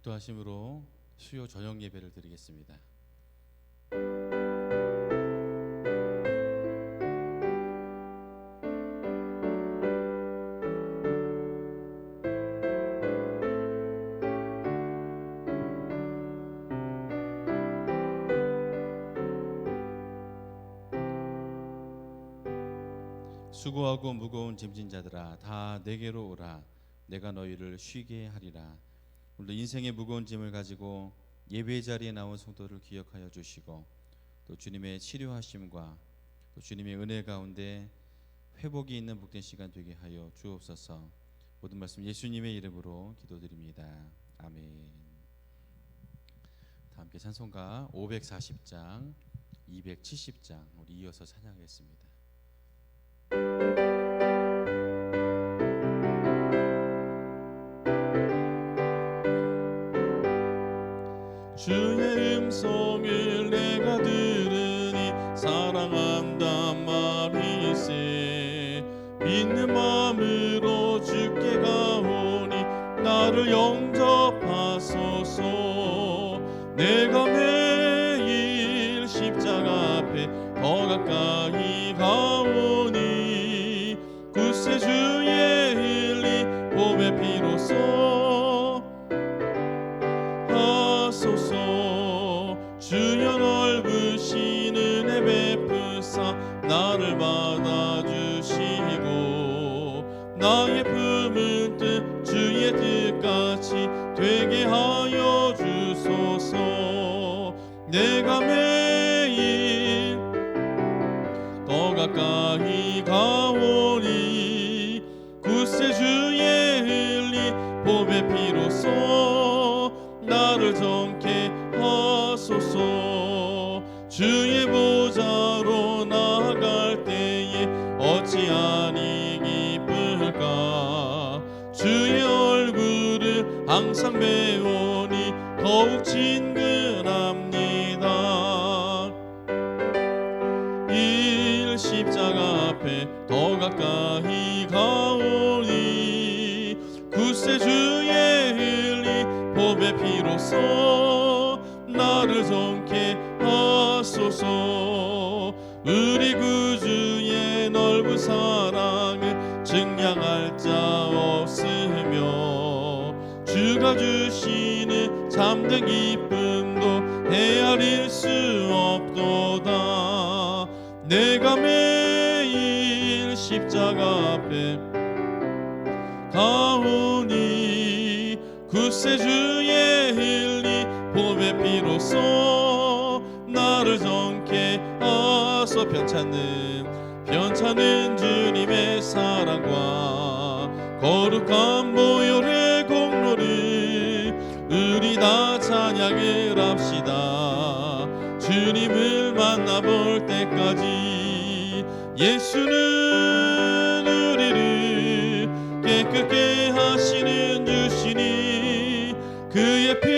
기도하심으로 수요 저녁 예배를 드리겠습니다. 수고하고 무거운 짐진 자들아 다 내게로 오라. 내가 너희를 쉬게 하리라. 오늘도 인생의 무거운 짐을 가지고 예배 자리에 나온 성도를 기억하여 주시고 또 주님의 치료하심과 또 주님의 은혜 가운데 회복이 있는 복된 시간 되게 하여 주옵소서. 모든 말씀 예수님의 이름으로 기도드립니다. 아멘. 다 함께 찬송가 540장 270장 우리 이어서 찬양하겠습니다. 주의 음성을 내가 들으니 사랑한단 말이세. 믿는 마음으로 주께 가오니 나를 영접하소서. 내가 매일 십자가 앞에 더 가까이 가오니 굳세 주의 흘린 보배 피로써 하소서. 주여 넓으신 은혜 베푸사 나를 받아주시고 나의 품은 뜻 주의 뜻같이 되게 하여 주소서. 내가 매일 더 가까이 가오니 굳세 주의 흘린 보배 피로써 나를 정케 하소서. 주의 보좌로 나아갈 때에 어찌하니 기쁠까. 주의 얼굴을 항상 배우니 더욱 친근합니다. 일 십자가 앞에 더 가까이 가오니 굳세 주의 흘린 보배 피로써 나를 정케 하소서. 우리 구주의 넓은 사랑을 증량할 자 없으며 주가 주시는 참된 기쁨도 헤아릴 수 없도다. 내가 매일 십자가 앞에 가오니 굳세 주의 흘린 보배 피로써 나를 정케 하소. 편찮는 주님의 사랑과 거룩한 보혈의 공로를 우리 다 찬양을 합시다. 주님을 만나볼 때까지 예수는 우리를 깨끗게 하시는 주시니 그의 피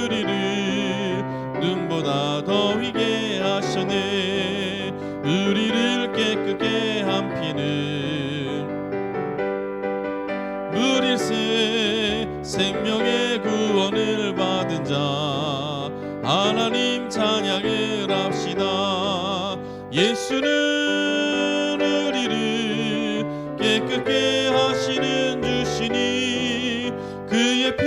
우리를 눈보다 더 희게 하셨네. 우리를 깨끗게 한 피는 무릴세. 생명의 구원을 받은 자 하나님 찬양을 합시다. 예수는 우리를 깨끗게 하시는 주시니 그의 피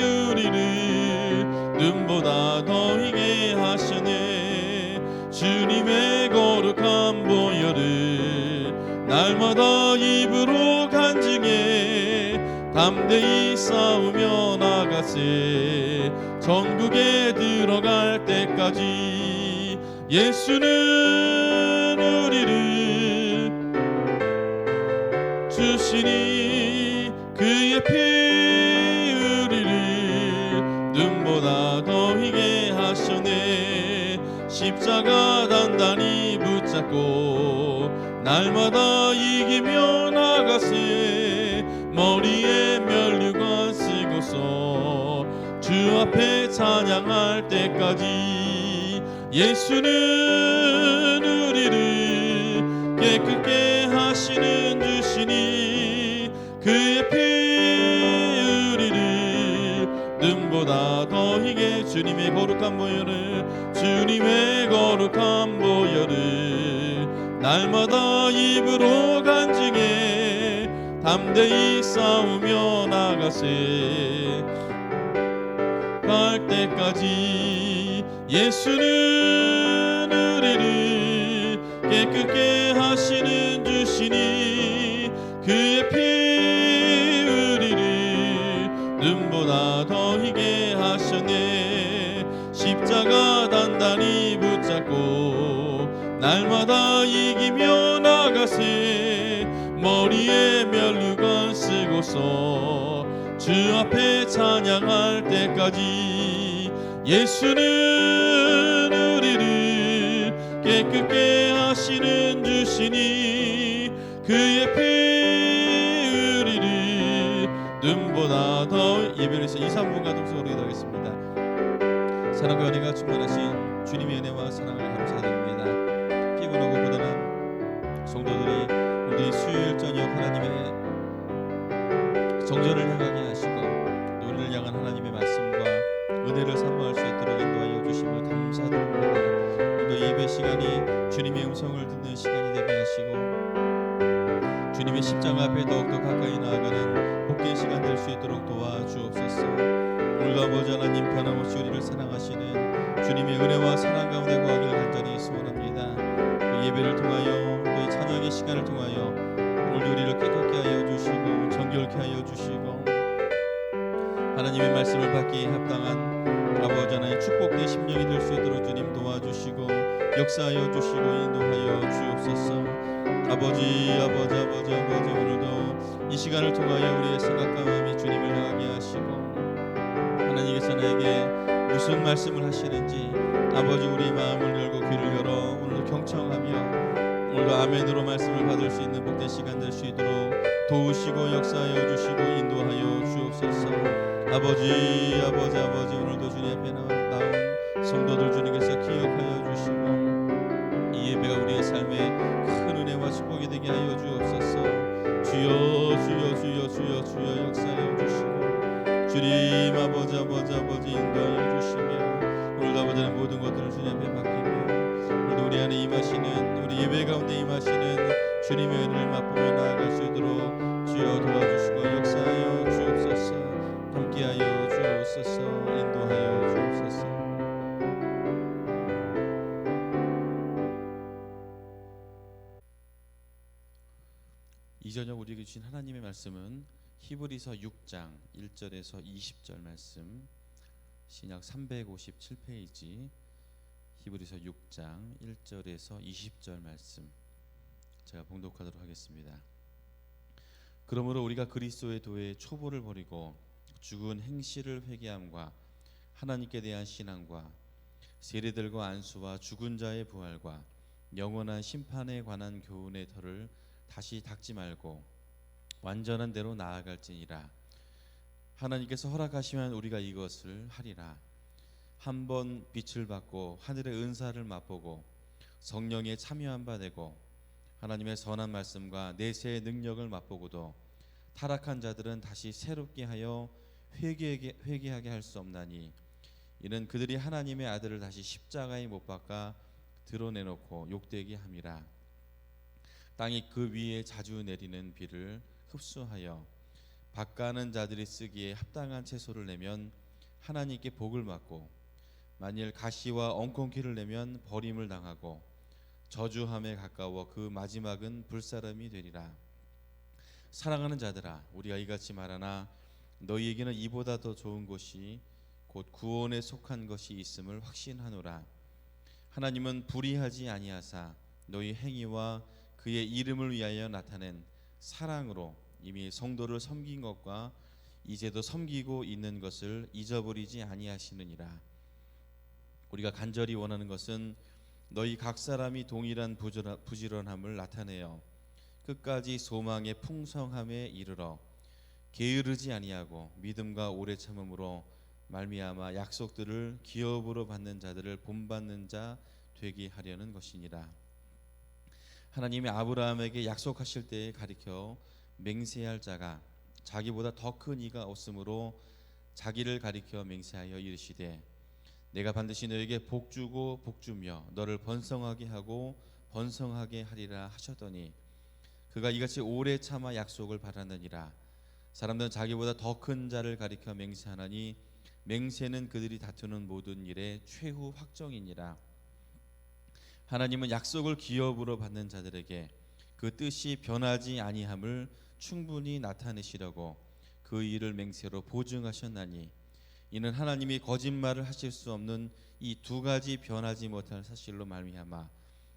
우리를 눈보다 더 희게 하시네. 주님의 거룩한 보혈을 날마다 입으로 간증해 담대히 싸우며 나가세. 전국에 들어갈 때까지 예수는 우리를 주시니 그의 피 우리를 눈보다 더 희게 하셨네. 십자가 단단히 붙잡고 날마다 이기며 나가세. 머리에 면류관 쓰고서 주 앞에 찬양할 때까지 예수는 우리를 깨끗게 하시는 주시니 그의 피 우리를 눈보다 더 희게 주님의 거룩한 보혈을 주님의 거룩한 보혈을 날마다 입으로 간증해 담대히 싸우며 나가세 갈 때까지 예수는 우리를 깨끗게 하시는 주시니 그의 피 우리를 눈보다 더 희게 하셨네 십자가 단단히 붙잡고 날마다 이기며 나가세 머리에 면류관 쓰고서 주 앞에 찬양할 때까지 예수는 우리를 깨끗게 하시는 주시니 그의 피 우리를 눈보다 더 예배에서 2, 3분 가동적으로 기도하겠습니다. 사랑과 은혜가 충만하신 주님의 은혜와 사랑을 감사드립니다. 피곤하고 고단한 성도들이 우리 수요일 저녁 하나님의 정절을 향하게 하시고 우리를 향한 하나님의 말씀과 은혜를 사모할 수 있도록 인도하여 주심을 감사드립니다. 오늘 예배 시간이 주님의 음성을 듣는 시간이 되게 하시고 주님의 십자가 앞에 더욱더 가까이 나아가는 복된 시간 될 수 있도록 도와주옵소서. 오늘도 아버지 하나님 변함없이 우리를 사랑하시는 주님의 은혜와 사랑 가운데 거하기를 간절히 소원합니다. 그 예배를 통하여 또 이 찬양의 시간을 통하여 오늘도 우리를 깨끗게 하여 주시고 정결케 하여 주시고 하나님의 말씀을 받기에 합당한 아버지 하나님 축복된 심령이 될 수 있도록 주님 도와주시고 역사하여 주시고 인도하여 주옵소서. 아버지 오늘도 이 시간을 통하여 우리의 생각과 마음이 주님을 향하게 하시고 하나님께서 나에게 무슨 말씀을 하시는지 아버지 우리 마음을 열고 귀를 열어 오늘도 경청하며 오늘도 아멘으로 말씀을 받을 수 있는 복된 시간 될 수 있도록 도우시고 역사하여 주시고 인도하여 주옵소서. 아버지 오늘도 주님 앞에 나온 성도들 주님께서 기억하여 주시고 이 예배가 우리의 삶에 큰 은혜와 축복이 되게 하여 주옵소서. 주여 역사하여 주시고 주님 아버지 인도하여 주시며 오늘도 아버지는 모든 것들을 주님 앞에 맡기며 오늘도 우리 안에 임하시는 우리 예배 가운데 임하시는 주님의 은혜를 맛보며 나아갈 수 있도록 주여 도와주시고 역사하여 주옵소서. 함께하여 주옵소서. 인도하여 주옵소서. 이 저녁 우리에게 주신 하나님의 말씀은 히브리서 6장 1절에서 20절 말씀, 신약 357페이지 히브리서 6장 1절에서 20절 말씀 제가 봉독하도록 하겠습니다. 그러므로 우리가 그리스도의 도에 초보를 버리고 죽은 행실을 회개함과 하나님께 대한 신앙과 세례들과 안수와 죽은 자의 부활과 영원한 심판에 관한 교훈의 터를 다시 닦지 말고 완전한 대로 나아갈지니라. 하나님께서 허락하시면 우리가 이것을 하리라. 한번 빛을 받고 하늘의 은사를 맛보고 성령에 참여한 바 되고 하나님의 선한 말씀과 내세의 능력을 맛보고도 타락한 자들은 다시 새롭게 하여 회개하게 할 수 없나니 이는 그들이 하나님의 아들을 다시 십자가에 못 박아 드러내놓고 욕되게 함이라. 땅이 그 위에 자주 내리는 비를 흡수하여 밭가는 자들이 쓰기에 합당한 채소를 내면 하나님께 복을 받고 만일 가시와 엉겅퀴를 내면 버림을 당하고 저주함에 가까워 그 마지막은 불사름이 되리라. 사랑하는 자들아, 우리가 이같이 말하나 너희에게는 이보다 더 좋은 것이 곧 구원에 속한 것이 있음을 확신하노라. 하나님은 불의하지 아니하사 너희 행위와 그의 이름을 위하여 나타낸 사랑으로 이미 성도를 섬긴 것과 이제도 섬기고 있는 것을 잊어버리지 아니하시느니라. 우리가 간절히 원하는 것은 너희 각 사람이 동일한 부지런함을 나타내어 끝까지 소망의 풍성함에 이르러 게으르지 아니하고 믿음과 오래 참음으로 말미암아 약속들을 기업으로 받는 자들을 본받는 자 되게 하려는 것이니라. 하나님이 아브라함에게 약속하실 때에 가리켜 맹세할 자가 자기보다 더 큰 이가 없으므로 자기를 가리켜 맹세하여 이르시되 내가 반드시 너에게 복주고 복주며 너를 번성하게 하고 번성하게 하리라 하셨더니 그가 이같이 오래 참아 약속을 받았느니라. 사람들은 자기보다 더 큰 자를 가리켜 맹세하나니 맹세는 그들이 다투는 모든 일의 최후 확정이니라. 하나님은 약속을 기업으로 받는 자들에게 그 뜻이 변하지 아니함을 충분히 나타내시려고 그 일을 맹세로 보증하셨나니 이는 하나님이 거짓말을 하실 수 없는 이 두 가지 변하지 못할 사실로 말미암아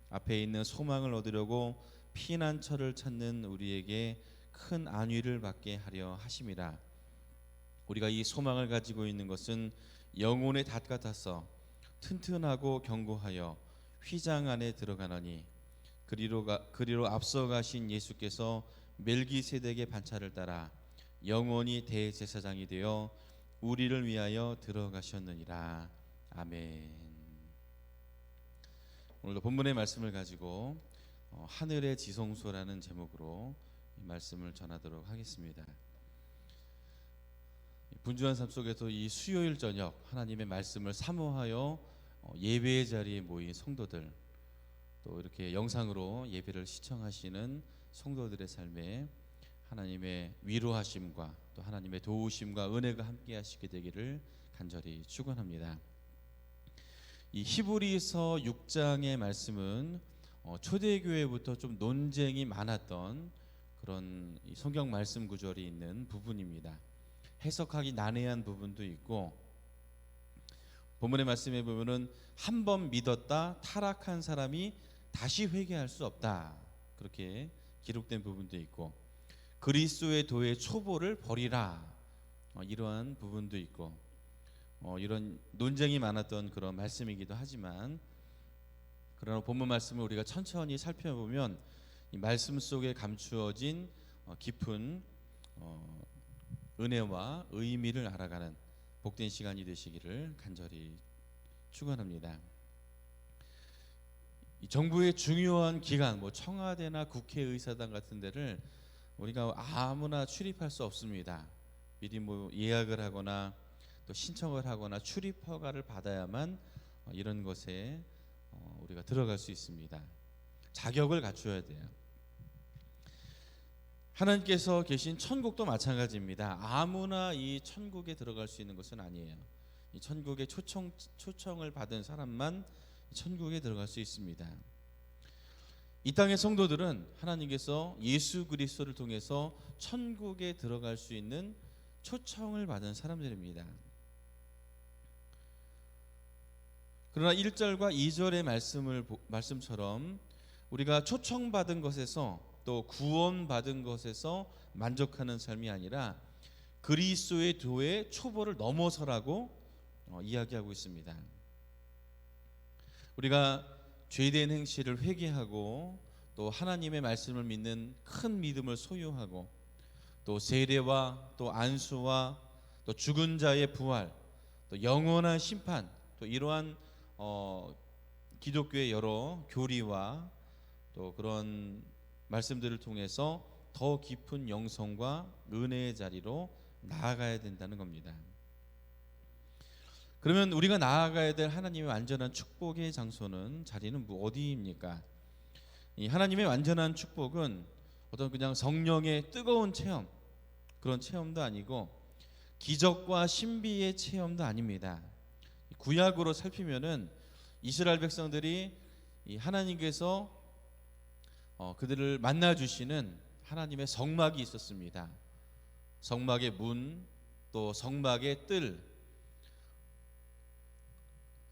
앞에 있는 소망을 얻으려고 피난처를 찾는 우리에게 큰 안위를 받게 하려 하심이라. 우리가 이 소망을 가지고 있는 것은 영혼의 닷 같아서 튼튼하고 견고하여 휘장 안에 들어가나니 그리로 앞서 가신 예수께서 멜기세덱의 반차를 따라 영원히 대제사장이 되어 우리를 위하여 들어가셨느니라. 아멘. 오늘도 본문의 말씀을 가지고 하늘의 지성소라는 제목으로 이 말씀을 전하도록 하겠습니다. 분주한 삶 속에서 이 수요일 저녁 하나님의 말씀을 사모하여 예배의 자리에 모인 성도들, 또 이렇게 영상으로 예배를 시청하시는 성도들의 삶에 하나님의 위로하심과 또 하나님의 도우심과 은혜가 함께 하시게 되기를 간절히 축원합니다. 이 히브리서 6장의 말씀은 초대교회부터 좀 논쟁이 많았던 그런 이 성경 말씀 구절이 있는 부분입니다. 해석하기 난해한 부분도 있고, 본문의 말씀에 보면은 한 번 믿었다 타락한 사람이 다시 회개할 수 없다, 그렇게 기록된 부분도 있고, 그리스도의 도의 초보를 버리라, 이러한 부분도 있고, 이런 논쟁이 많았던 그런 말씀이기도 하지만, 그러나 본문 말씀을 우리가 천천히 살펴보면 이 말씀 속에 감추어진 깊은 은혜와 의미를 알아가는 복된 시간이 되시기를 간절히 축원합니다. 이 정부의 중요한 기관, 청와대나 국회의사당 같은 데를 우리가 아무나 출입할 수 없습니다. 미리 예약을 하거나 또 신청을 하거나 출입 허가를 받아야만 이런 것에 우리가 들어갈 수 있습니다. 자격을 갖추어야 돼요. 하나님께서 계신 천국도 마찬가지입니다. 아무나 이 천국에 들어갈 수 있는 것은 아니에요. 이 천국에 초청을 받은 사람만 천국에 들어갈 수 있습니다. 이 땅의 성도들은 하나님께서 예수 그리스도를 통해서 천국에 들어갈 수 있는 초청을 받은 사람들입니다. 그러나 1절과 2절의 말씀처럼 우리가 초청받은 것에서 또 구원받은 것에서 만족하는 삶이 아니라 그리스도의 도의 초보를 넘어서라고 이야기하고 있습니다. 우리가 죄된 행실을 회개하고 또 하나님의 말씀을 믿는 큰 믿음을 소유하고 또 세례와 또 안수와 또 죽은 자의 부활, 또 영원한 심판, 또 이러한 기독교의 여러 교리와 또 그런 말씀들을 통해서 더 깊은 영성과 은혜의 자리로 나아가야 된다는 겁니다. 그러면 우리가 나아가야 될 하나님의 완전한 축복의 장소는, 자리는 어디입니까? 이 하나님의 완전한 축복은 어떤 그냥 성령의 뜨거운 체험, 그런 체험도 아니고 기적과 신비의 체험도 아닙니다. 구약으로 살피면은 이스라엘 백성들이 이 하나님께서 그들을 만나 주시는 하나님의 성막이 있었습니다. 성막의 문, 또 성막의 뜰,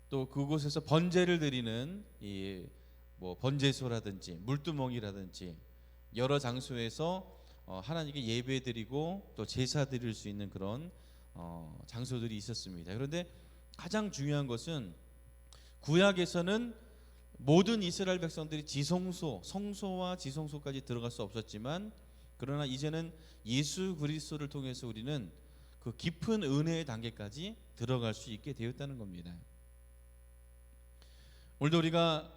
또 그곳에서 번제를 드리는 이 번제소라든지 물두멍이라든지 여러 장소에서 하나님께 예배드리고 또 제사 드릴 수 있는 그런 장소들이 있었습니다. 그런데 가장 중요한 것은 구약에서는 모든 이스라엘 백성들이 지성소, 성소와 지성소까지 들어갈 수 없었지만, 그러나 이제는 예수 그리스도를 통해서 우리는 그 깊은 은혜의 단계까지 들어갈 수 있게 되었다는 겁니다. 오늘도 우리가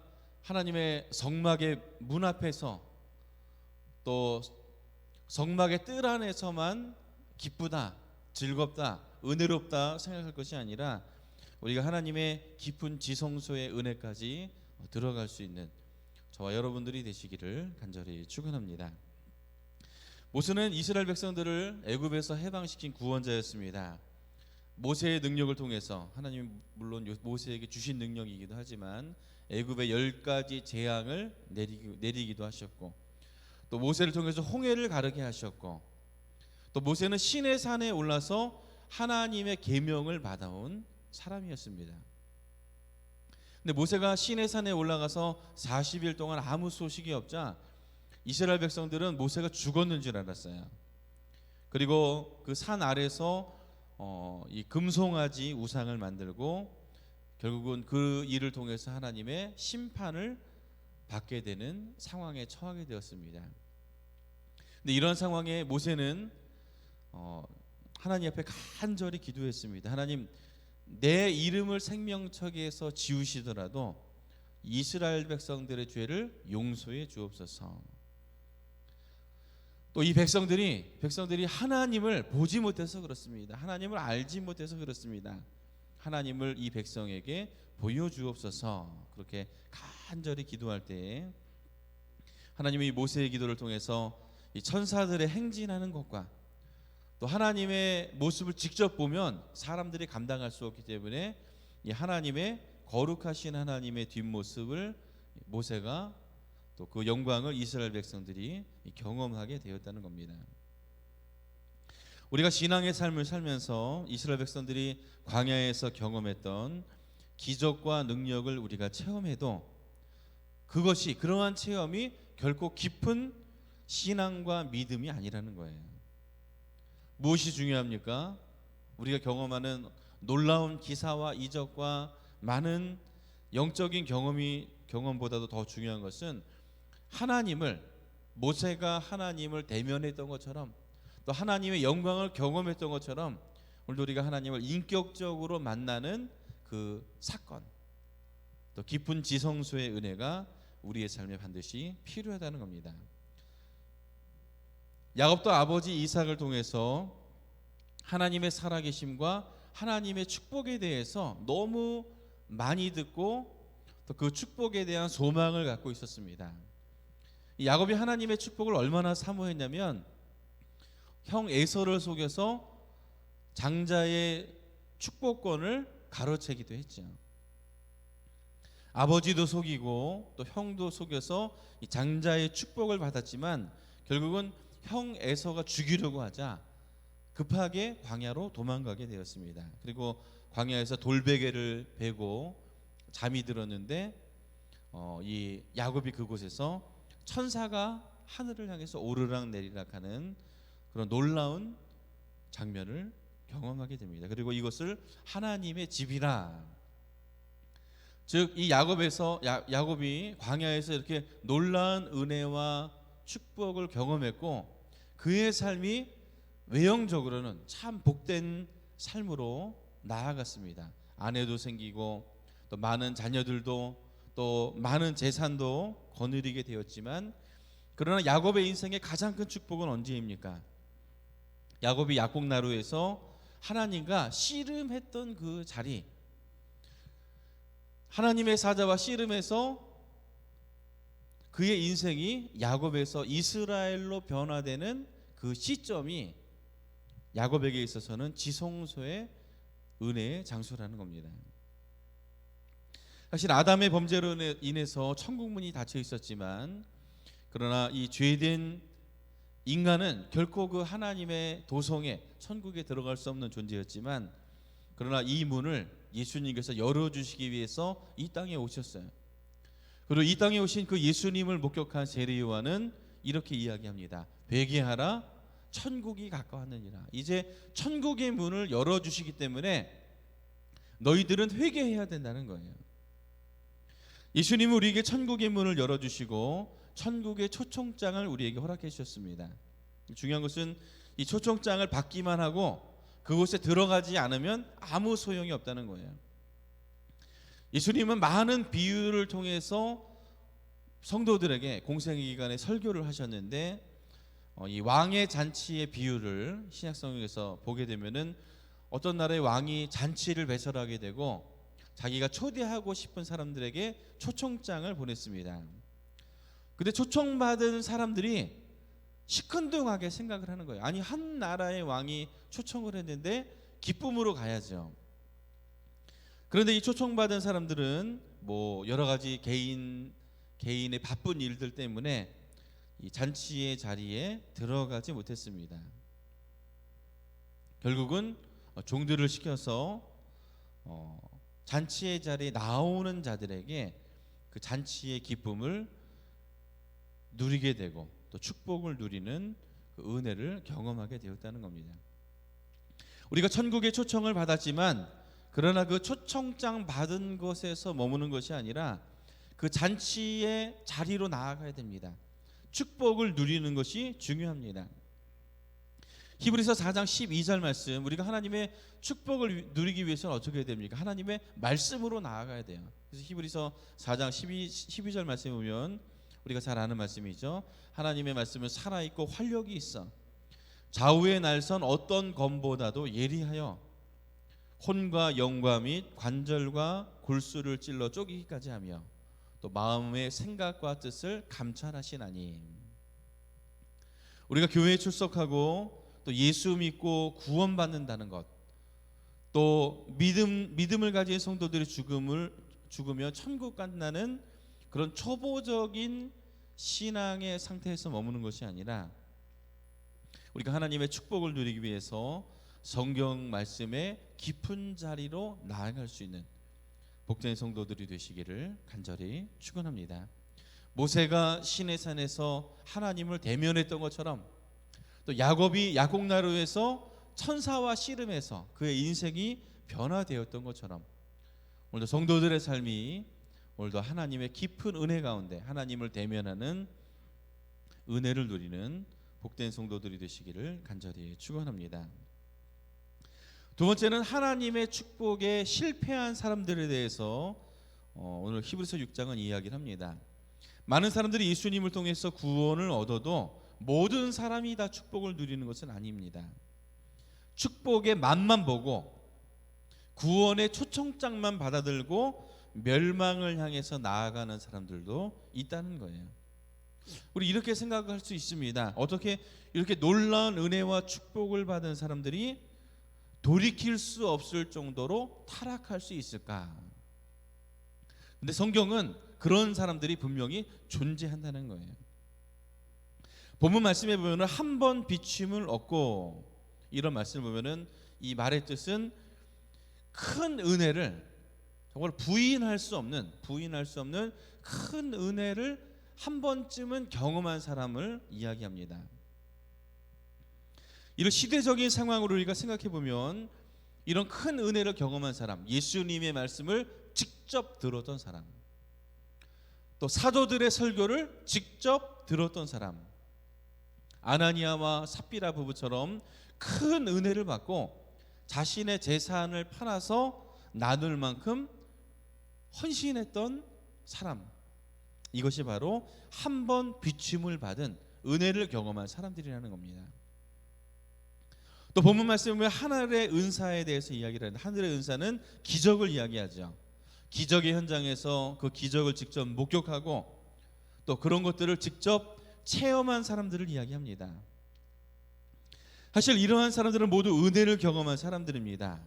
하나님의 성막의 문 앞에서 또 성막의 뜰 안에서만 기쁘다, 즐겁다, 은혜롭다 생각할 것이 아니라 우리가 하나님의 깊은 지성소의 은혜까지 들어갈 수 있는 저와 여러분들이 되시기를 간절히 축원합니다. 모세는 이스라엘 백성들을 애굽에서 해방시킨 구원자였습니다. 모세의 능력을 통해서 하나님이 물론 모세에게 주신 능력이기도 하지만 애굽의 10가지 재앙을 내리기도 하셨고, 또 모세를 통해서 홍해를 가르게 하셨고, 또 모세는 시내 산에 올라서 하나님의 계명을 받아온 사람이었습니다. 근데 모세가 시내 산에 올라가서 40일 동안 아무 소식이 없자 이스라엘 백성들은 모세가 죽었는 줄 알았어요. 그리고 그 산 아래서 이 금송아지 우상을 만들고 결국은 그 일을 통해서 하나님의 심판을 받게 되는 상황에 처하게 되었습니다. 근데 이런 상황에 모세는 하나님 앞에 간절히 기도했습니다. 하나님, 내 이름을 생명책에서 지우시더라도 이스라엘 백성들의 죄를 용서해 주옵소서. 또 이 백성들이 하나님을 보지 못해서 그렇습니다. 하나님을 알지 못해서 그렇습니다. 하나님을 이 백성에게 보여주옵소서. 그렇게 간절히 기도할 때에 하나님이 모세의 기도를 통해서 이 천사들의 행진하는 것과 또 하나님의 모습을 직접 보면 사람들이 감당할 수 없기 때문에 이 하나님의 거룩하신 하나님의 뒷모습을 모세가 또 그 영광을 이스라엘 백성들이 경험하게 되었다는 겁니다. 우리가 신앙의 삶을 살면서 이스라엘 백성들이 광야에서 경험했던 기적과 능력을 우리가 체험해도 그러한 체험이 결코 깊은 신앙과 믿음이 아니라는 거예요. 무엇이 중요합니까? 우리가 경험하는 놀라운 기사와 이적과 많은 영적인 경험보다도 더 중요한 것은 모세가 하나님을 대면했던 것처럼 또 하나님의 영광을 경험했던 것처럼 오늘도 우리가 하나님을 인격적으로 만나는 그 사건, 또 깊은 지성소의 은혜가 우리의 삶에 반드시 필요하다는 겁니다. 야곱도 아버지 이삭을 통해서 하나님의 살아계심과 하나님의 축복에 대해서 너무 많이 듣고 또 그 축복에 대한 소망을 갖고 있었습니다. 야곱이 하나님의 축복을 얼마나 사모했냐면 형 에서를 속여서 장자의 축복권을 가로채기도 했죠. 아버지도 속이고 또 형도 속여서 이 장자의 축복을 받았지만 결국은 형 에서가 죽이려고 하자 급하게 광야로 도망가게 되었습니다. 그리고 광야에서 돌베개를 베고 잠이 들었는데 이 야곱이 그곳에서 천사가 하늘을 향해서 오르락 내리락 하는 그런 놀라운 장면을 경험하게 됩니다. 그리고 이것을 하나님의 집이라, 즉 이 야곱이 광야에서 이렇게 놀라운 은혜와 축복을 경험했고 그의 삶이 외형적으로는 참 복된 삶으로 나아갔습니다. 아내도 생기고 또 많은 자녀들도 또 많은 재산도 거느리게 되었지만, 그러나 야곱의 인생의 가장 큰 축복은 언제입니까? 야곱이 야곡나루에서 하나님과 씨름했던 그 자리, 하나님의 사자와 씨름해서 그의 인생이 야곱에서 이스라엘로 변화되는 그 시점이 야곱에게 있어서는 지성소의 은혜의 장소라는 겁니다. 사실 아담의 범죄로 인해서 천국문이 닫혀 있었지만, 그러나 이 죄된 인간은 결코 그 하나님의 도성에 천국에 들어갈 수 없는 존재였지만, 그러나 이 문을 예수님께서 열어주시기 위해서 이 땅에 오셨어요. 그리고 이 땅에 오신 그 예수님을 목격한 세례 요한은 이렇게 이야기합니다. 회개하라, 천국이 가까웠느니라. 이제 천국의 문을 열어주시기 때문에 너희들은 회개해야 된다는 거예요. 예수님은 우리에게 천국의 문을 열어주시고 천국의 초청장을 우리에게 허락해 주셨습니다. 중요한 것은 이 초청장을 받기만 하고 그곳에 들어가지 않으면 아무 소용이 없다는 거예요. 예수님은 많은 비유를 통해서 성도들에게 공생의 기간에 설교를 하셨는데 이 왕의 잔치의 비유를 신약성경에서 보게 되면은 어떤 나라의 왕이 잔치를 배설하게 되고 자기가 초대하고 싶은 사람들에게 초청장을 보냈습니다. 근데 초청받은 사람들이 시큰둥하게 생각을 하는 거예요. 아니, 한 나라의 왕이 초청을 했는데 기쁨으로 가야죠. 그런데 이 초청받은 사람들은 뭐 여러 가지 개인의 바쁜 일들 때문에 이 잔치의 자리에 들어가지 못했습니다. 결국은 종들을 시켜서 잔치의 자리에 나오는 자들에게 그 잔치의 기쁨을 누리게 되고 또 축복을 누리는 그 은혜를 경험하게 되었다는 겁니다. 우리가 천국의 초청을 받았지만 그러나 그 초청장 받은 것에서 머무는 것이 아니라 그 잔치의 자리로 나아가야 됩니다. 축복을 누리는 것이 중요합니다. 히브리서 4장 12절 말씀, 우리가 하나님의 축복을 누리기 위해서는 어떻게 해야 됩니까? 하나님의 말씀으로 나아가야 돼요. 그래서 히브리서 4장 12절 말씀에 보면 우리가 잘 아는 말씀이죠. 하나님의 말씀은 살아있고 활력이 있어 좌우의 날선 어떤 검보다도 예리하여 혼과 영과 및 관절과 골수를 찔러 쪼개기까지 하며 또 마음의 생각과 뜻을 감찰하시나니. 우리가 교회에 출석하고 또 예수 믿고 구원받는다는 것, 또 믿음을 가진 성도들이 죽으며 천국 간다는 그런 초보적인 신앙의 상태에서 머무는 것이 아니라 우리가 하나님의 축복을 누리기 위해서 성경 말씀의 깊은 자리로 나아갈 수 있는 복된 성도들이 되시기를 간절히 축원합니다. 모세가 시내산에서 하나님을 대면했던 것처럼 또 야곱이 야곡나루에서 천사와 씨름해서 그의 인생이 변화되었던 것처럼 오늘도 성도들의 삶이 오늘도 하나님의 깊은 은혜 가운데 하나님을 대면하는 은혜를 누리는 복된 성도들이 되시기를 간절히 축원합니다. 두 번째는 하나님의 축복에 실패한 사람들에 대해서 오늘 히브리서 6장은 이야기를 합니다. 많은 사람들이 예수님을 통해서 구원을 얻어도 모든 사람이 다 축복을 누리는 것은 아닙니다. 축복의 맛만 보고 구원의 초청장만 받아들고 멸망을 향해서 나아가는 사람들도 있다는 거예요. 우리 이렇게 생각할 수 있습니다. 어떻게 이렇게 놀라운 은혜와 축복을 받은 사람들이 돌이킬 수 없을 정도로 타락할 수 있을까? 근데 성경은 그런 사람들이 분명히 존재한다는 거예요. 본문 말씀에 보면은 한 번 비침을 얻고, 이런 말씀을 보면은 이 말의 뜻은 큰 은혜를, 정말 부인할 수 없는 큰 은혜를 한 번쯤은 경험한 사람을 이야기합니다. 이런 시대적인 상황으로 우리가 생각해 보면 이런 큰 은혜를 경험한 사람, 예수님의 말씀을 직접 들었던 사람, 또 사도들의 설교를 직접 들었던 사람, 아나니아와 삽비라 부부처럼 큰 은혜를 받고 자신의 재산을 팔아서 나눌 만큼 헌신했던 사람, 이것이 바로 한 번 비침을 받은 은혜를 경험한 사람들이라는 겁니다. 또 본문 말씀에 보면 하늘의 은사에 대해서 이야기를 하는데, 하늘의 은사는 기적을 이야기하죠. 기적의 현장에서 그 기적을 직접 목격하고 또 그런 것들을 직접 체험한 사람들을 이야기합니다. 사실 이러한 사람들은 모두 은혜를 경험한 사람들입니다.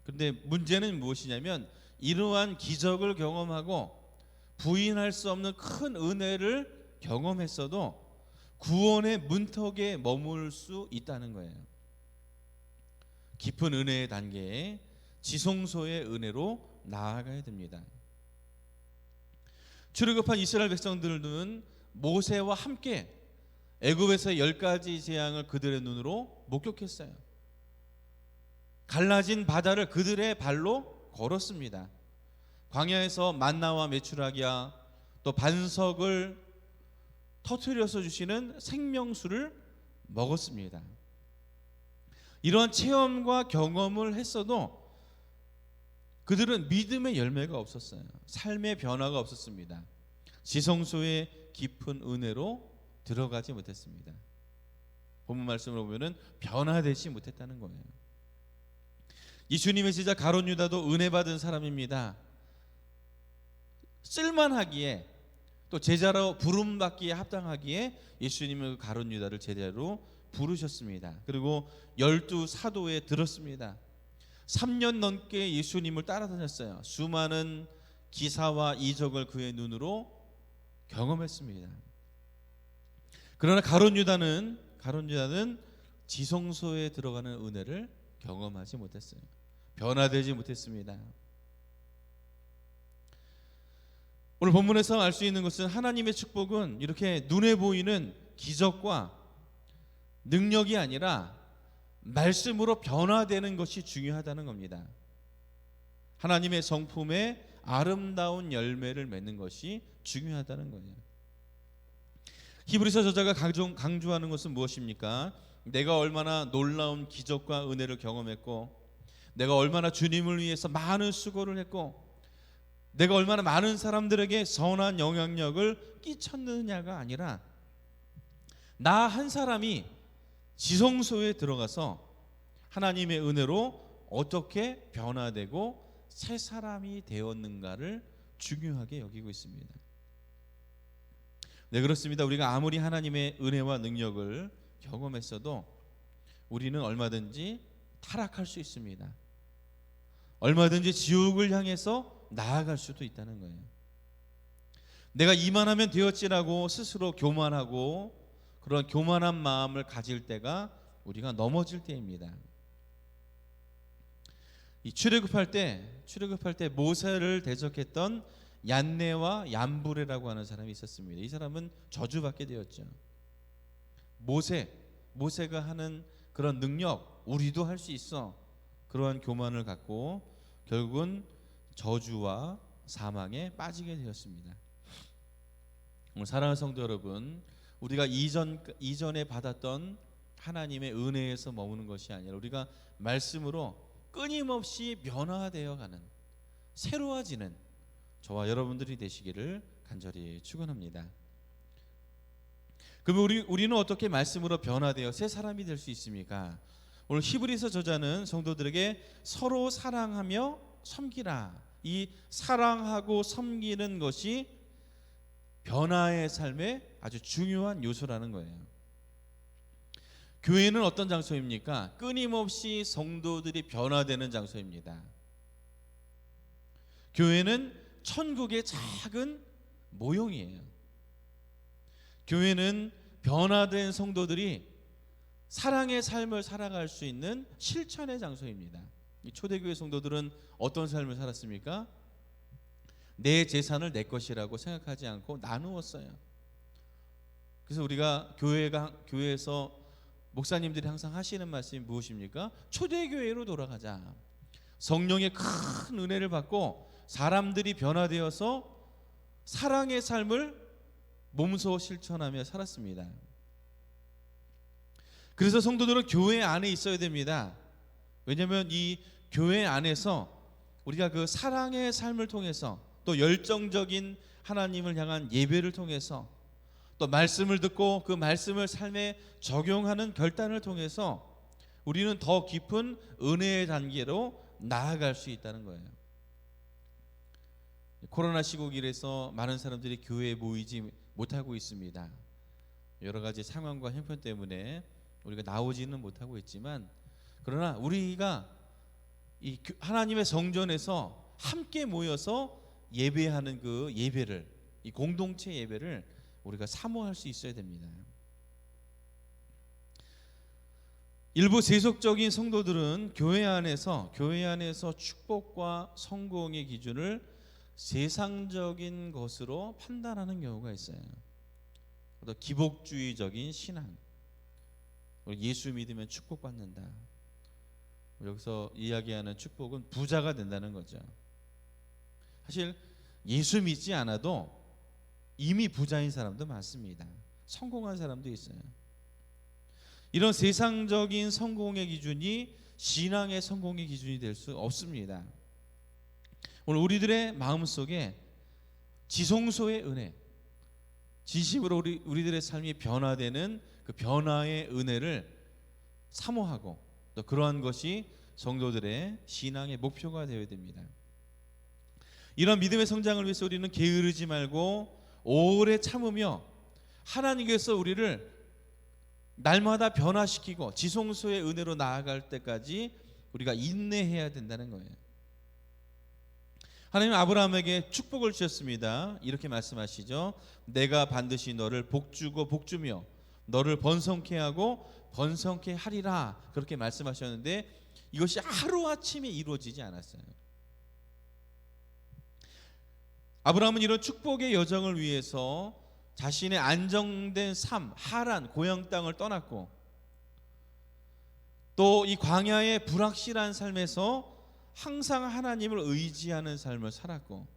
그런데 문제는 무엇이냐면 이러한 기적을 경험하고 부인할 수 없는 큰 은혜를 경험했어도 구원의 문턱에 머물 수 있다는 거예요. 깊은 은혜의 단계에 지성소의 은혜로 나아가야 됩니다. 출애굽한 이스라엘 백성들은 모세와 함께 애굽에서의 10가지 재앙을 그들의 눈으로 목격했어요. 갈라진 바다를 그들의 발로 걸었습니다. 광야에서 만나와 메추라기야, 또 반석을 터뜨려서 주시는 생명수를 먹었습니다. 이러한 체험과 경험을 했어도 그들은 믿음의 열매가 없었어요. 삶의 변화가 없었습니다. 지성소의 깊은 은혜로 들어가지 못했습니다. 본문 말씀을 보면은 변화되지 못했다는 거예요. 예수님의 제자 가룟 유다도 은혜 받은 사람입니다. 쓸만하기에 또 제자로 부름받기에 합당하기에 예수님은 가룟 유다를 제자로 부르셨습니다. 그리고 12사도에 들었습니다. 3년 넘게 예수님을 따라다녔어요. 수많은 기사와 이적을 그의 눈으로 경험했습니다. 그러나 가룟 유다는 지성소에 들어가는 은혜를 경험하지 못했어요. 변화되지 못했습니다. 오늘 본문에서 알 수 있는 것은 하나님의 축복은 이렇게 눈에 보이는 기적과 능력이 아니라 말씀으로 변화되는 것이 중요하다는 겁니다. 하나님의 성품에 아름다운 열매를 맺는 것이 중요하다는 거예요. 히브리서 저자가 강조하는 것은 무엇입니까? 내가 얼마나 놀라운 기적과 은혜를 경험했고, 내가 얼마나 주님을 위해서 많은 수고를 했고, 내가 얼마나 많은 사람들에게 선한 영향력을 끼쳤느냐가 아니라 나 한 사람이 지성소에 들어가서 하나님의 은혜로 어떻게 변화되고 새 사람이 되었는가를 중요하게 여기고 있습니다. 네, 그렇습니다. 우리가 아무리 하나님의 은혜와 능력을 경험했어도 우리는 얼마든지 타락할 수 있습니다. 얼마든지 지옥을 향해서 나아갈 수도 있다는 거예요. 내가 이만하면 되었지라고 스스로 교만하고 그런 교만한 마음을 가질 때가 우리가 넘어질 때입니다. 이 출애굽할 때 모세를 대적했던 얀네와 얀브레라고 하는 사람이 있었습니다. 이 사람은 저주받게 되었죠. 모세가 하는 그런 능력 우리도 할 수 있어. 그러한 교만을 갖고 결국은 저주와 사망에 빠지게 되었습니다. 오늘 사랑하는 성도 여러분, 우리가 이전에 받았던 하나님의 은혜에서 머무는 것이 아니라 우리가 말씀으로 끊임없이 변화되어가는, 새로워지는 저와 여러분들이 되시기를 간절히 축원합니다. 그러면 우리는 어떻게 말씀으로 변화되어 새 사람이 될 수 있습니까? 오늘 히브리서 저자는 성도들에게 서로 사랑하며 섬기라, 이 사랑하고 섬기는 것이 변화의 삶의 아주 중요한 요소라는 거예요. 교회는 어떤 장소입니까? 끊임없이 성도들이 변화되는 장소입니다. 교회는 천국의 작은 모형이에요. 교회는 변화된 성도들이 사랑의 삶을 살아갈 수 있는 실천의 장소입니다. 이 초대교회 성도들은 어떤 삶을 살았습니까? 내 재산을 내 것이라고 생각하지 않고 나누었어요. 그래서 우리가 교회에서 목사님들이 항상 하시는 말씀이 무엇입니까? 초대교회로 돌아가자. 성령의 큰 은혜를 받고 사람들이 변화되어서 사랑의 삶을 몸소 실천하며 살았습니다. 그래서 성도들은 교회 안에 있어야 됩니다. 왜냐하면 이 교회 안에서 우리가 그 사랑의 삶을 통해서 또 열정적인 하나님을 향한 예배를 통해서 또 말씀을 듣고 그 말씀을 삶에 적용하는 결단을 통해서 우리는 더 깊은 은혜의 단계로 나아갈 수 있다는 거예요. 코로나 시국이라서 많은 사람들이 교회에 모이지 못하고 있습니다. 여러 가지 상황과 형편 때문에 우리가 나오지는 못하고 있지만, 그러나 우리가 이 하나님의 성전에서 함께 모여서 예배하는 그 예배를, 이 공동체 예배를 우리가 사모할 수 있어야 됩니다. 일부 세속적인 성도들은 교회 안에서 축복과 성공의 기준을 세상적인 것으로 판단하는 경우가 있어요. 또 기복주의적인 신앙, 예수 믿으면 축복받는다. 여기서 이야기하는 축복은 부자가 된다는 거죠. 사실 예수 믿지 않아도 이미 부자인 사람도 많습니다. 성공한 사람도 있어요. 이런 세상적인 성공의 기준이 신앙의 성공의 기준이 될 수 없습니다. 오늘 우리들의 마음속에 지성소의 은혜, 진심으로 우리들의 삶이 변화되는 그 변화의 은혜를 사모하고 또 그러한 것이 성도들의 신앙의 목표가 되어야 됩니다. 이런 믿음의 성장을 위해서 우리는 게으르지 말고 오래 참으며 하나님께서 우리를 날마다 변화시키고 지성소의 은혜로 나아갈 때까지 우리가 인내해야 된다는 거예요. 하나님은 아브라함에게 축복을 주셨습니다. 이렇게 말씀하시죠. 내가 반드시 너를 복주고 복주며 너를 번성케 하고 번성케 하리라, 그렇게 말씀하셨는데 이것이 하루아침에 이루어지지 않았어요. 아브라함은 이런 축복의 여정을 위해서 자신의 안정된 삶, 하란, 고향 땅을 떠났고 또 이 광야의 불확실한 삶에서 항상 하나님을 의지하는 삶을 살았고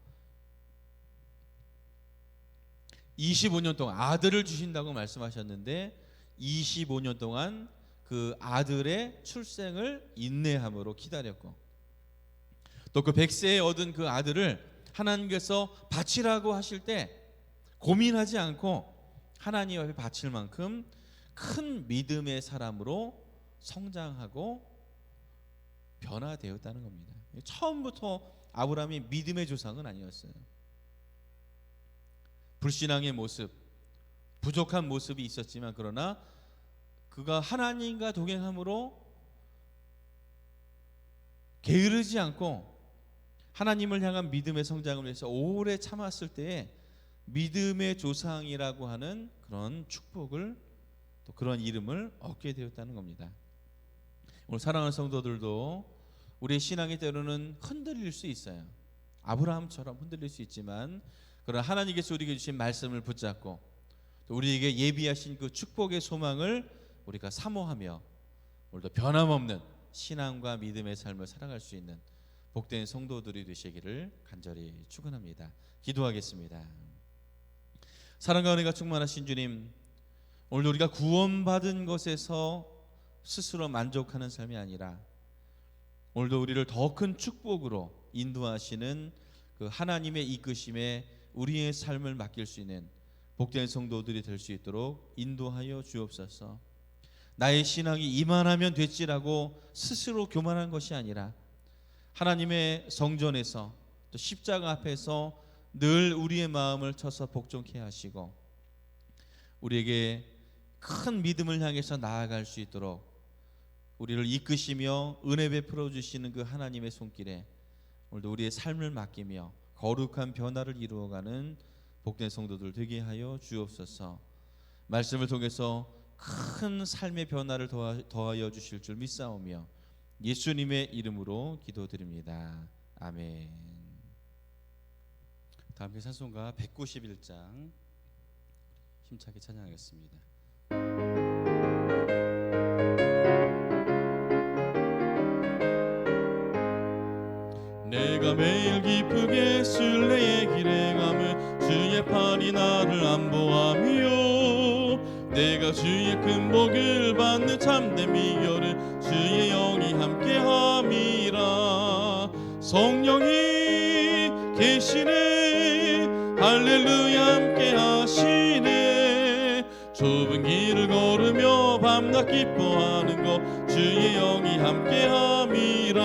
25년 동안 아들을 주신다고 말씀하셨는데 25년 동안 그 아들의 출생을 인내함으로 기다렸고 또 그 100세에 얻은 그 아들을 하나님께서 바치라고 하실 때 고민하지 않고 하나님 앞에 바칠 만큼 큰 믿음의 사람으로 성장하고 변화되었다는 겁니다. 처음부터 아브라함이 믿음의 조상은 아니었어요. 불신앙의 모습, 부족한 모습이 있었지만 그러나 그가 하나님과 동행함으로 게으르지 않고 하나님을 향한 믿음의 성장을 위해서 오래 참았을 때에 믿음의 조상이라고 하는 그런 축복을, 또 그런 이름을 얻게 되었다는 겁니다. 오늘 사랑하는 성도들도 우리의 신앙이 때로는 흔들릴 수 있어요. 아브라함처럼 흔들릴 수 있지만 그러나 하나님께서 우리에게 주신 말씀을 붙잡고 또 우리에게 예비하신 그 축복의 소망을 우리가 사모하며 오늘도 변함없는 신앙과 믿음의 삶을 살아갈 수 있는 복된 성도들이 되시기를 간절히 축원합니다. 기도하겠습니다. 사랑과 은혜가 충만하신 주님, 오늘 우리가 구원받은 것에서 스스로 만족하는 삶이 아니라 오늘도 우리를 더 큰 축복으로 인도하시는 그 하나님의 이끄심에 우리의 삶을 맡길 수 있는 복된 성도들이 될 수 있도록 인도하여 주옵소서. 나의 신앙이 이만하면 됐지라고 스스로 교만한 것이 아니라 하나님의 성전에서 또 십자가 앞에서 늘 우리의 마음을 쳐서 복종케 하시고 우리에게 큰 믿음을 향해서 나아갈 수 있도록 우리를 이끄시며 은혜 베풀어 주시는 그 하나님의 손길에 오늘도 우리의 삶을 맡기며 거룩한 변화를 이루어가는 복된 성도들 되게 하여 주옵소서. 말씀을 통해서 큰 삶의 변화를 더하여 주실 줄 믿사오며 예수님의 이름으로 기도드립니다. 아멘. 다음 찬송가 191장 힘차게 찬양하겠습니다. 내가 매일 기쁘게 순례의 길에 가면 주의 팔이 나를 안보하며 내가 주의 큰 복을 받는 참된 비결은 주의 영이 함께함이라. 성령이 계시네 할렐루야 함께하시네. 좁은 길을 걸으며 밤낮 기뻐하는 것 주의 영이 함께함이라.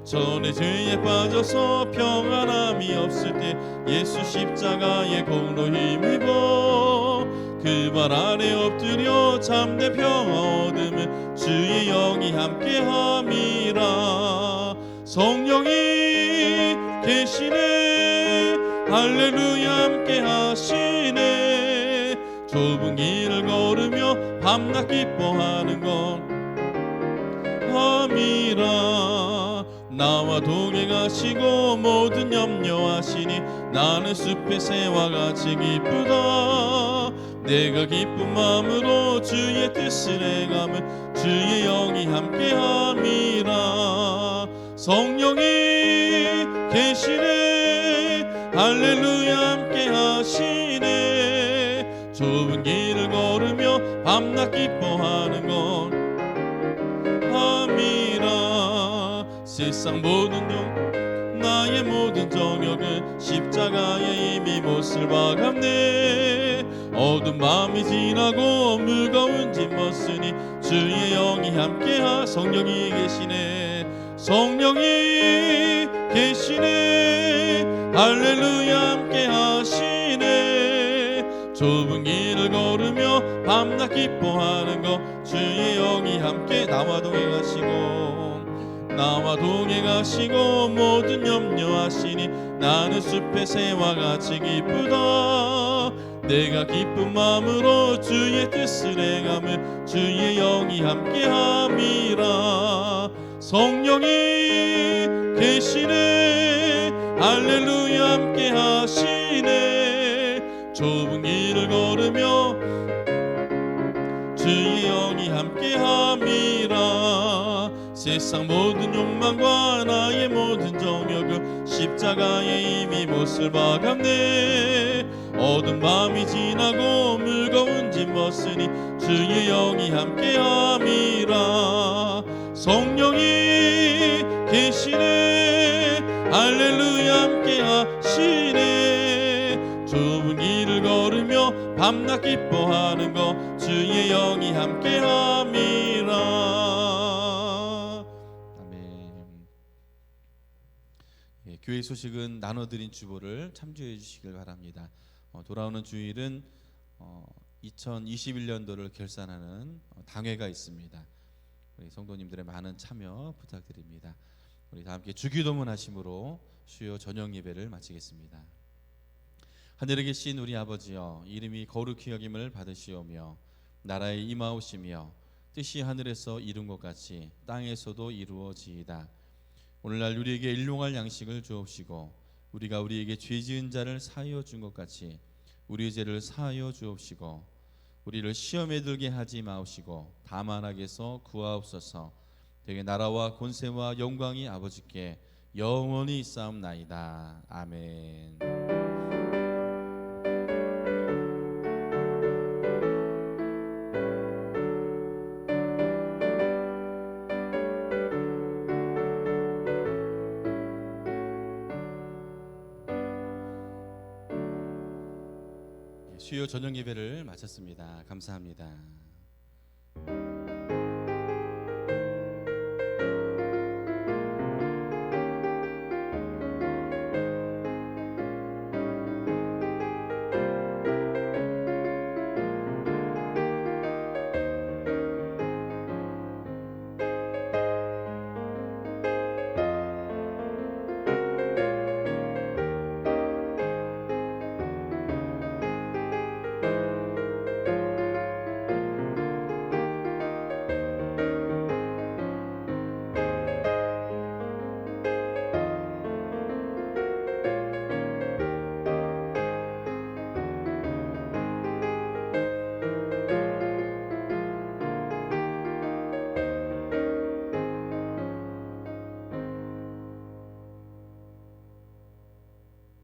전에 죄에 빠져서 평안함이 없을 때 예수 십자가의 공로 힘입어 그 발 아래 엎드려 참된 평화 얻으면 주의 영이 함께함이라. 성령이 계시네 할렐루야 함께하시네. 좁은 길을 걸으며 밤낮 기뻐하는 것 함이라. 나와 동행하시고 모든 염려하시니 나는 숲의 새와 같이 기쁘다. 내가 기쁜 마음으로 주의 뜻을 행하면 주의 영이 함께함이라. 성령이 계시네 할렐루야 함께하시네. 좁은 길을 걸으며 밤낮 기뻐하는 것 함이라. 세상 모든 나의 모든 정욕은 십자가에 이미 못을 박았네. 어두운 밤이 지나고 무거운 짐 벗으니 주의 영이 함께하 성령이 계시네 성령이 계시네 할렐루야 함께 하시네 좁은 길을 걸으며 밤낮 기뻐하는 것 주의 영이 함께 나와 동행하시고 모든 염려하시니 나는 숲의 새와 같이 기쁘다 내가 기쁜 마음으로 주의 뜻을 행하며 주의 영이 함께함이라 성령이 계시네 할렐루야 함께 하시네 좁은 길을 걸으며 주의 영이 함께함이라 세상 모든 욕망과 나의 모든 정욕을 십자가에 이미 못을 박았네 어두운 밤이 지나고 무거운 짐 벗으니 주의 영이 함께함이라 성령이 계시네 할렐루야 함께 하시네 좁은 길을 걸으며 밤낮 기뻐하는 것 주의 영이 함께함이라 아멘. 예, 교회 소식은 나눠드린 주보를 참조해 주시길 바랍니다. 돌아오는 주일은 2021년도를 결산하는 당회가 있습니다. 우리 성도님들의 많은 참여 부탁드립니다. 우리 다 함께 주기도문 하심으로 수요 저녁 예배를 마치겠습니다. 하늘에 계신 우리 아버지여 이름이 거룩히 여김을 받으시오며 나라에 임하오시며 뜻이 하늘에서 이룬 것 같이 땅에서도 이루어지이다. 오늘날 우리에게 일용할 양식을 주옵시고 우리가 우리에게 죄 지은 자를 사하여 준 것 같이 우리의 죄를 사하여 주옵시고 우리를 시험에 들게 하지 마옵시고 다만 악에서 구하옵소서. 되게 나라와 권세와 영광이 아버지께 영원히 있사옵나이다. 아멘. 수요 저녁 예배를 마쳤습니다. 감사합니다.